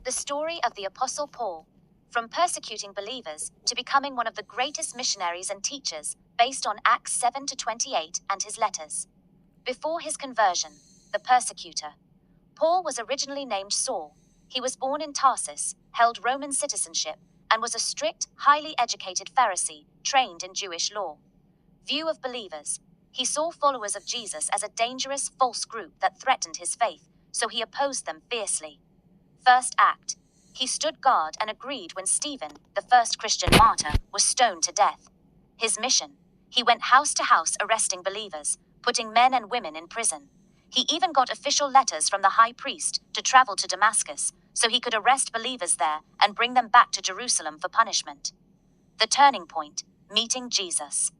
The story of the Apostle Paul, from persecuting believers to becoming one of the greatest missionaries and teachers, based on Acts 7 to 28 and his letters. Before his conversion, the persecutor. Paul was originally named Saul. He was born in Tarsus, held Roman citizenship, and was a strict, highly educated Pharisee, trained in Jewish law. View of believers. He saw followers of Jesus as a dangerous, false group that threatened his faith, so he opposed them fiercely. First act. He stood guard and agreed when Stephen, the first Christian martyr, was stoned to death. His mission. He went house to house arresting believers, putting men and women in prison. He even got official letters from the high priest to travel to Damascus, so he could arrest believers there and bring them back to Jerusalem for punishment. The turning point. Meeting Jesus.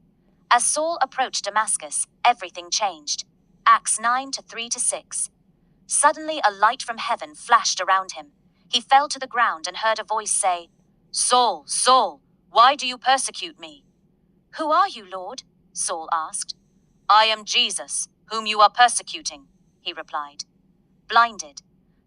As Saul approached Damascus, everything changed. Acts 9 to 3 to 6. Suddenly a light from heaven flashed around him. He fell to the ground and heard a voice say, "Saul, Saul, why do you persecute me?" "Who are you, Lord?" Saul asked. "I am Jesus, whom you are persecuting," he replied. Blinded.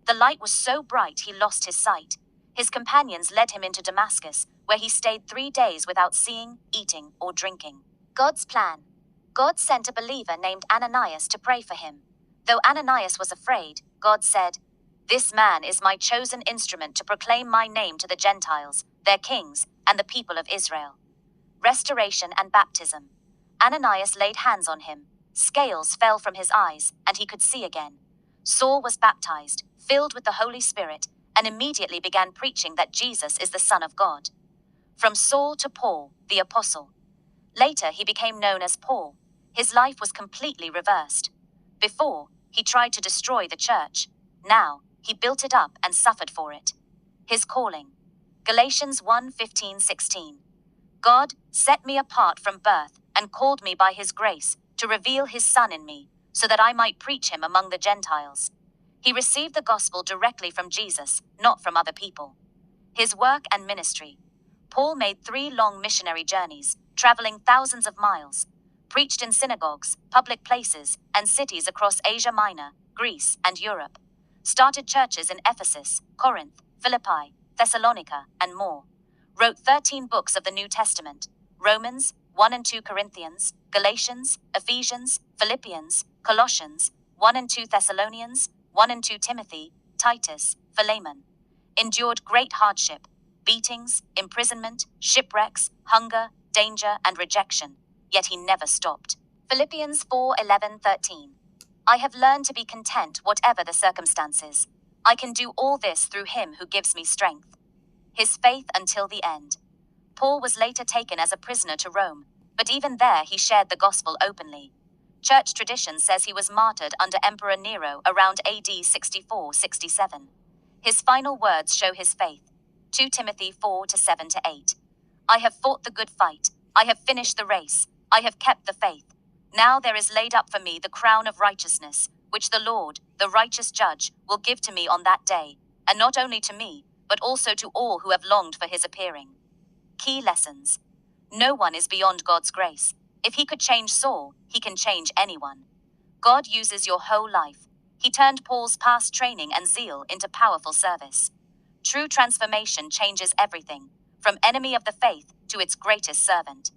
The light was so bright he lost his sight. His companions led him into Damascus, where he stayed 3 days without seeing, eating, or drinking. God's plan. God sent a believer named Ananias to pray for him. Though Ananias was afraid, God said, "This man is my chosen instrument to proclaim my name to the Gentiles, their kings, and the people of Israel." Restoration and baptism. Ananias laid hands on him. Scales fell from his eyes, and he could see again. Saul was baptized, filled with the Holy Spirit, and immediately began preaching that Jesus is the Son of God. From Saul to Paul, the Apostle. Later, he became known as Paul. His life was completely reversed. Before, he tried to destroy the church. Now, he built it up and suffered for it. His calling. Galatians 1:15-16. God set me apart from birth and called me by his grace to reveal his Son in me, so that I might preach him among the Gentiles. He received the gospel directly from Jesus, not from other people. His work and ministry. Paul made 3 long missionary journeys, traveling thousands of miles, preached in synagogues, public places, and cities across Asia Minor, Greece, and Europe, started churches in Ephesus, Corinth, Philippi, Thessalonica, and more, wrote 13 books of the New Testament, Romans, 1 and 2 Corinthians, Galatians, Ephesians, Philippians, Colossians, 1 and 2 Thessalonians, 1 and 2 Timothy, Titus, Philemon, endured great hardship, beatings, imprisonment, shipwrecks, hunger, danger, and rejection, yet he never stopped. Philippians 4:11-13. I have learned to be content whatever the circumstances. I can do all this through him who gives me strength. His faith until the end. Paul was later taken as a prisoner to Rome, but even there he shared the gospel openly. Church tradition says he was martyred under Emperor Nero around AD 64-67. His final words show his faith. 2 Timothy 4:7-8. I have fought the good fight. I have finished the race. I have kept the faith. Now there is laid up for me the crown of righteousness, which the Lord, the righteous judge, will give to me on that day, and not only to me, but also to all who have longed for his appearing. Key lessons. No one is beyond God's grace. If he could change Saul, he can change anyone. God uses your whole life. He turned Paul's past training and zeal into powerful service. True transformation changes everything, from enemy of the faith to its greatest servant.